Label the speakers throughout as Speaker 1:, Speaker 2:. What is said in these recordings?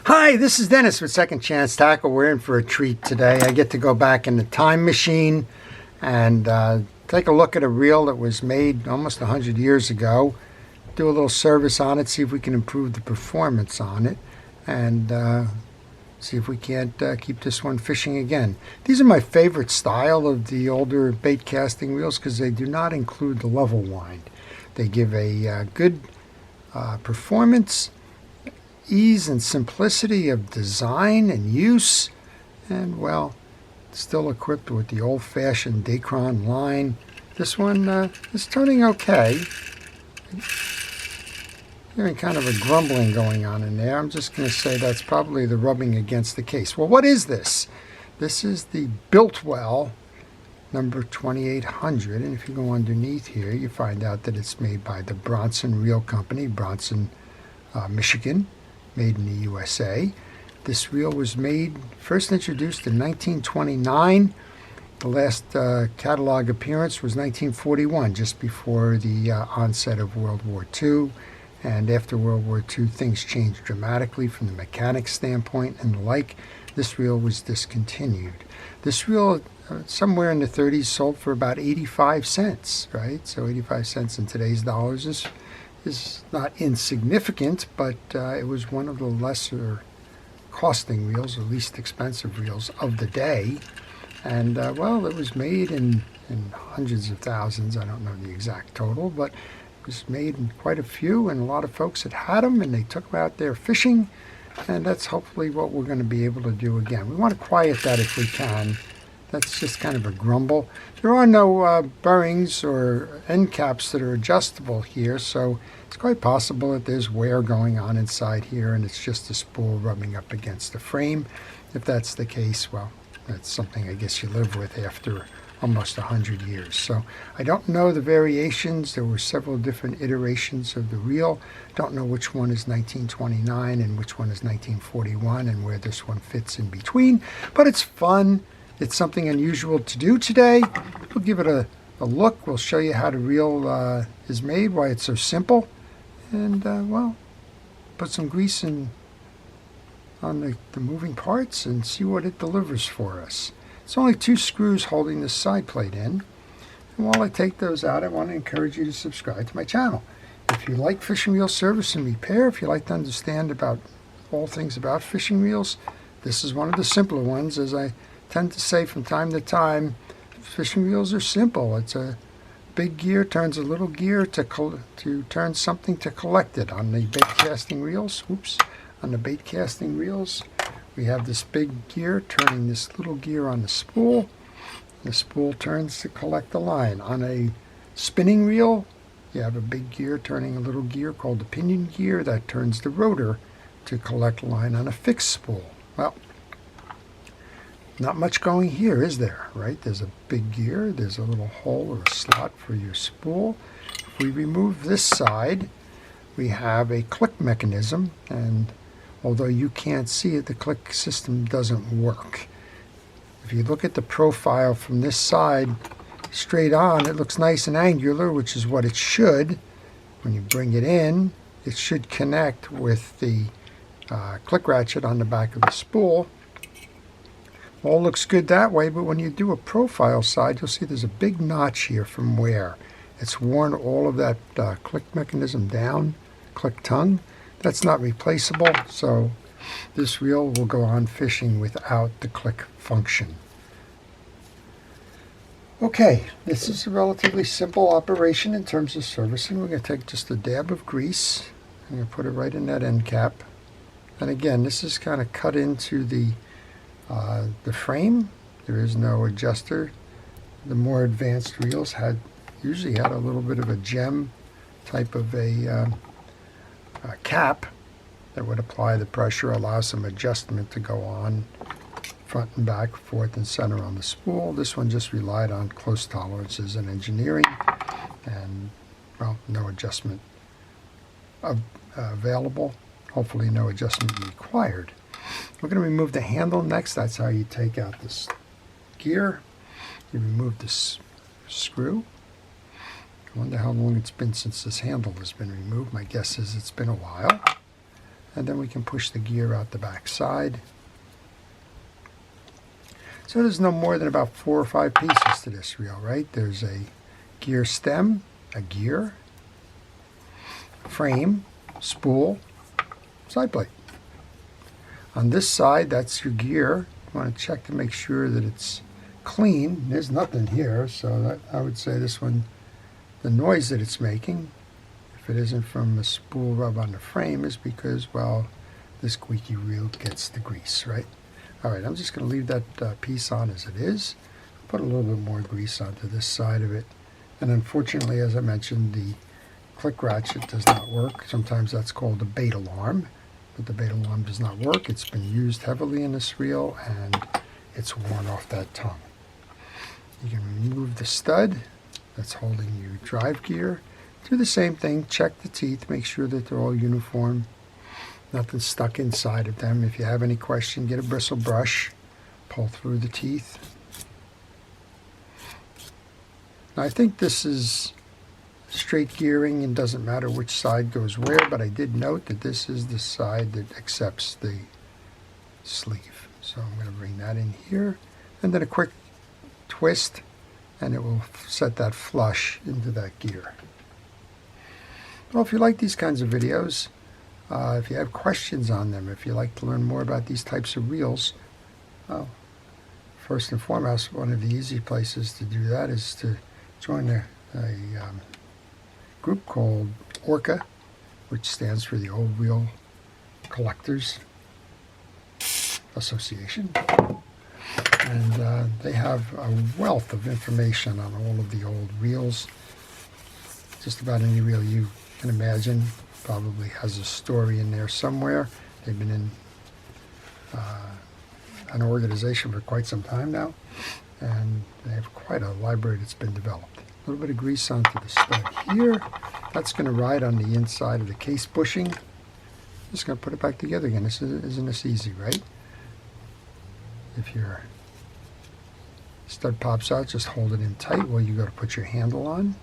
Speaker 1: Hi, this is Dennis with Second Chance Tackle. We're in for a treat today. I get to go back in the time machine and take a look at a reel that was made almost 100 years ago. Do a little service on it, see if we can improve the performance on it, and see if we can't keep this one fishing again. These are my favorite style of the older bait casting reels because they do not include the level wind. They give a good performance, ease and simplicity of design and use, and well, still equipped with the old-fashioned Dacron line. This one is turning okay. Hearing kind of a grumbling going on in there. I'm just going to say that's probably the rubbing against the case. Well, what is this? This is the Biltwell number 2800, and if you go underneath here, you find out that it's made by the Bronson Reel Company, Bronson, Michigan, made in the USA. This reel was first introduced in 1929. The last catalog appearance was 1941, just before the onset of World War II. And after World War II, things changed dramatically from the mechanics standpoint and the like. This reel was discontinued. This reel, somewhere in the 30s, sold for about 85 cents, right? So 85 cents in today's dollars is not insignificant, but it was one of the lesser costing reels, or least expensive reels of the day. And well, it was made in hundreds of thousands. I don't know the exact total, but it was made in quite a few, and a lot of folks had them, and they took them out there fishing, and that's hopefully what we're going to be able to do again. We want to quiet that if we can. That's just kind of a grumble. There are no bearings or end caps that are adjustable here, so it's quite possible that there's wear going on inside here and it's just a spool rubbing up against the frame. If that's the case, well, that's something I guess you live with after almost 100 years. So I don't know the variations. There were several different iterations of the reel. Don't know which one is 1929 and which one is 1941 and where this one fits in between, but it's fun. It's something unusual to do today. We'll give it a look. We'll show you how the reel is made, why it's so simple, and well, put some grease on the moving parts and see what it delivers for us. It's only 2 screws holding this side plate in. And while I take those out, I want to encourage you to subscribe to my channel. If you like fishing reel service and repair, if you like to understand about all things about fishing reels, this is one of the simpler ones. As I tend to say from time to time, fishing reels are simple. It's a big gear turns a little gear to turn something to collect it. On the bait casting reels, on the bait casting reels, we have this big gear turning this little gear on the spool. The spool turns to collect the line. On a spinning reel, you have a big gear turning a little gear called the pinion gear that turns the rotor to collect line on a fixed spool. Well, not much going here, is there, right? There's a big gear, there's a little hole or a slot for your spool. If we remove this side, we have a click mechanism, and although you can't see it, the click system doesn't work. If you look at the profile from this side, straight on, it looks nice and angular, which is what it should. When you bring it in, it should connect with the click ratchet on the back of the spool. All looks good that way, but when you do a profile side, you'll see there's a big notch here from wear. It's worn all of that click mechanism down, click tongue. That's not replaceable, so this reel will go on fishing without the click function. Okay, this is a relatively simple operation in terms of servicing. We're going to take just a dab of grease. I'm going to put it right in that end cap. And again, this is kind of cut into the frame. There is no adjuster. The more advanced reels usually had a little bit of a gem type of a cap that would apply the pressure, allow some adjustment to go on front and back, forth and center on the spool. This one just relied on close tolerances and engineering, and well, no adjustment available. Hopefully no adjustment required. We're going to remove the handle next. That's how you take out this gear. You remove this screw. I wonder how long it's been since this handle has been removed. My guess is it's been a while. and then we can push the gear out the back side. So there's no more than about 4 or 5 pieces to this reel, right? There's a gear stem, a gear, frame, spool, side plate. On this side, that's your gear. You want to check to make sure that it's clean. There's nothing here, so I would say this one, the noise that it's making, if it isn't from a spool rub on the frame, is because, well, this squeaky reel gets the grease, right? All right, I'm just going to leave that piece on as it is. Put a little bit more grease onto this side of it. And unfortunately, as I mentioned, the click ratchet does not work. Sometimes that's called a bait alarm, but the bait alarm does not work. It's been used heavily in this reel, and it's worn off that tongue. You can remove the stud that's holding your drive gear. Do the same thing. Check the teeth. Make sure that they're all uniform. Nothing stuck inside of them. If you have any question, get a bristle brush. Pull through the teeth. Now, I think this is straight gearing and doesn't matter which side goes where, but I did note that this is the side that accepts the sleeve. So I'm going to bring that in here, and then a quick twist, and it will set that flush into that gear. Well, if you like these kinds of videos, if you have questions on them, if you'd like to learn more about these types of reels, well, first and foremost, one of the easy places to do that is to join a group called ORCA, which stands for the Old Reel Collectors Association. And they have a wealth of information on all of the old reels. Just about any reel you can imagine probably has a story in there somewhere. They've been in an organization for quite some time now, and they have quite a library that's been developed. A little bit of grease onto the stud here. That's going to ride on the inside of the case bushing. Just going to put it back together again. Isn't this easy, right? If your stud pops out, just hold it in tight while you go to put your handle on.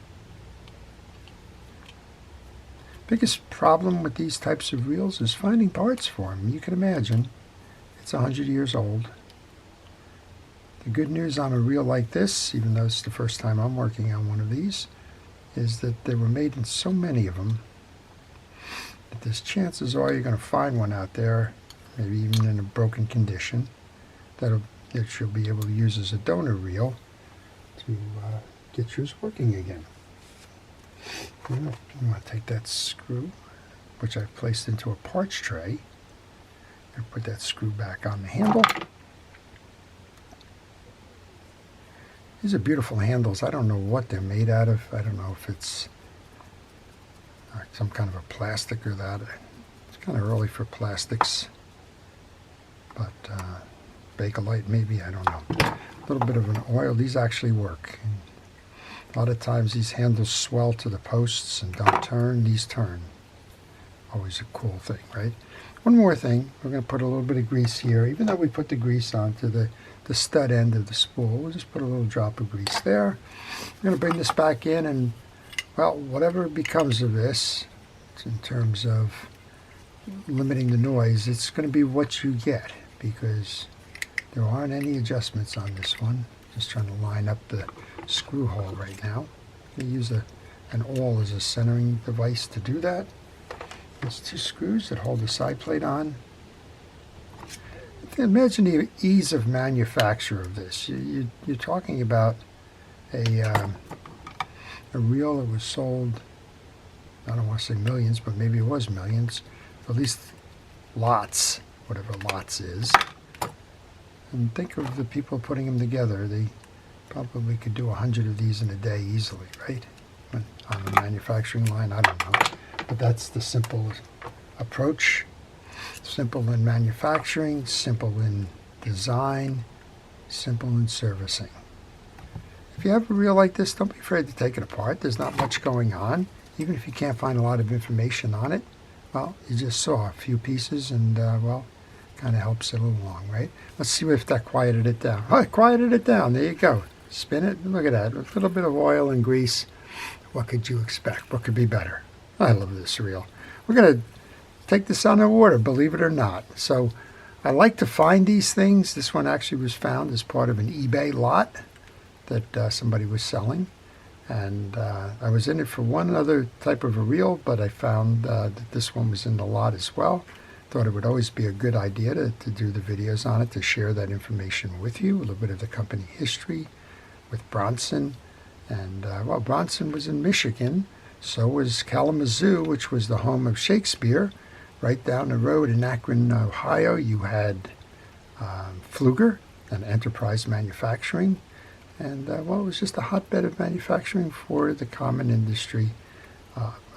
Speaker 1: Biggest problem with these types of reels is finding parts for them. You can imagine it's 100 years old. The good news on a reel like this, even though it's the first time I'm working on one of these, is that they were made in so many of them that there's chances are you're going to find one out there, maybe even in a broken condition, that you'll be able to use as a donor reel to get yours working again. I'm going to take that screw, which I've placed into a parts tray, and put that screw back on the handle. These are beautiful handles. I don't know what they're made out of. I don't know if it's some kind of a plastic or that. It's kind of early for plastics, but Bakelite maybe, I don't know. A little bit of an oil. These actually work. And a lot of times these handles swell to the posts and don't turn. These turn. Always a cool thing, right? One more thing. We're going to put a little bit of grease here. Even though we put the grease onto the stud end of the spool, we'll just put a little drop of grease there. I'm going to bring this back in, and, well, whatever becomes of this, in terms of limiting the noise, it's going to be what you get, because there aren't any adjustments on this one. Just trying to line up the screw hole right now. I'm going to use an awl as a centering device to do that. There's 2 screws that hold the side plate on. Imagine the ease of manufacture of this. You're talking about a reel that was sold, I don't want to say millions, but maybe it was millions, at least lots, whatever lots is. And think of the people putting them together. They probably could do 100 of these in a day easily, right? On the manufacturing line, I don't know. But that's the simple approach. Simple in manufacturing, simple in design, simple in servicing. If you have a reel like this, don't be afraid to take it apart. There's not much going on. Even if you can't find a lot of information on it, well, you just saw a few pieces and, well, kind of helps it along, right? Let's see if that quieted it down. Oh, it quieted it down. There you go. Spin it. Look at that. A little bit of oil and grease. What could you expect? What could be better? I love this reel. We're going to take this on the water, believe it or not. So I like to find these things. This one actually was found as part of an eBay lot that somebody was selling. And I was in it for one other type of a reel, but I found that this one was in the lot as well. Thought it would always be a good idea to do the videos on it, to share that information with you, a little bit of the company history with Bronson. And well, Bronson was in Michigan, so was Kalamazoo, which was the home of Shakespeare. Right down the road in Akron, Ohio, you had Pfluger and Enterprise Manufacturing. And well, it was just a hotbed of manufacturing for the common industry,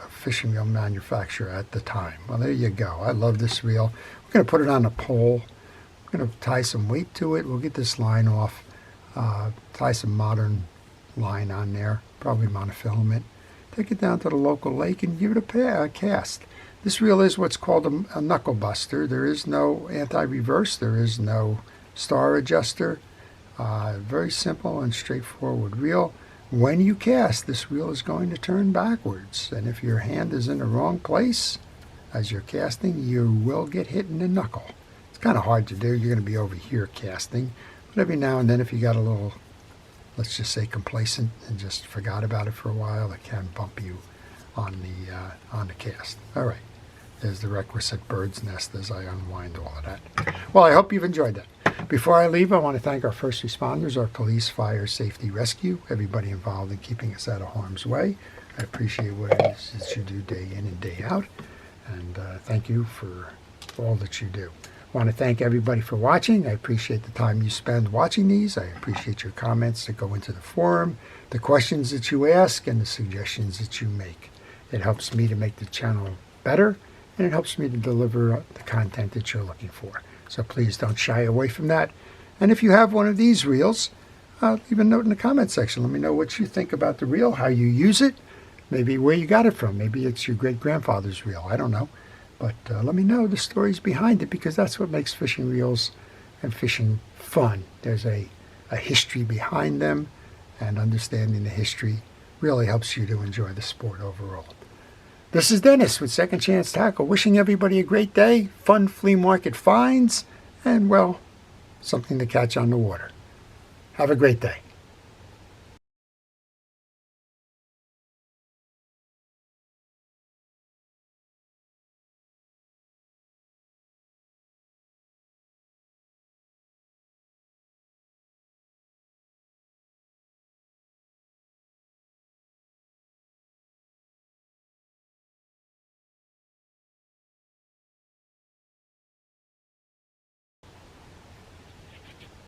Speaker 1: fishing reel manufacturer at the time. Well, there you go. I love this reel. We're going to put it on a pole. We're going to tie some weight to it. We'll get this line off, tie some modern line on there, probably monofilament. Take it down to the local lake and give it a cast. This reel is what's called a knuckle buster. There is no anti-reverse. There is no star adjuster. Very simple and straightforward reel. When you cast, this reel is going to turn backwards, and if your hand is in the wrong place as you're casting, you will get hit in the knuckle. It's kind of hard to do. You're going to be over here casting, but every now and then if you got a little, let's just say, complacent and just forgot about it for a while, it can bump you on the cast. All right, there's the requisite bird's nest as I unwind all of that. Well, I hope you've enjoyed that. Before I leave, I want to thank our first responders, our police, fire, safety, rescue, everybody involved in keeping us out of harm's way. I appreciate what it is that you do day in and day out, and thank you for all that you do. I want to thank everybody for watching. I appreciate the time you spend watching these. I appreciate your comments that go into the forum, the questions that you ask, and the suggestions that you make. It helps me to make the channel better, and it helps me to deliver the content that you're looking for. So please don't shy away from that. And if you have one of these reels, leave a note in the comment section. Let me know what you think about the reel, how you use it, maybe where you got it from. Maybe it's your great-grandfather's reel. I don't know. But let me know the stories behind it, because that's what makes fishing reels and fishing fun. There's a history behind them, and understanding the history really helps you to enjoy the sport overall. This is Dennis with Second Chance Tackle, wishing everybody a great day, fun flea market finds, and, well, something to catch on the water. Have a great day.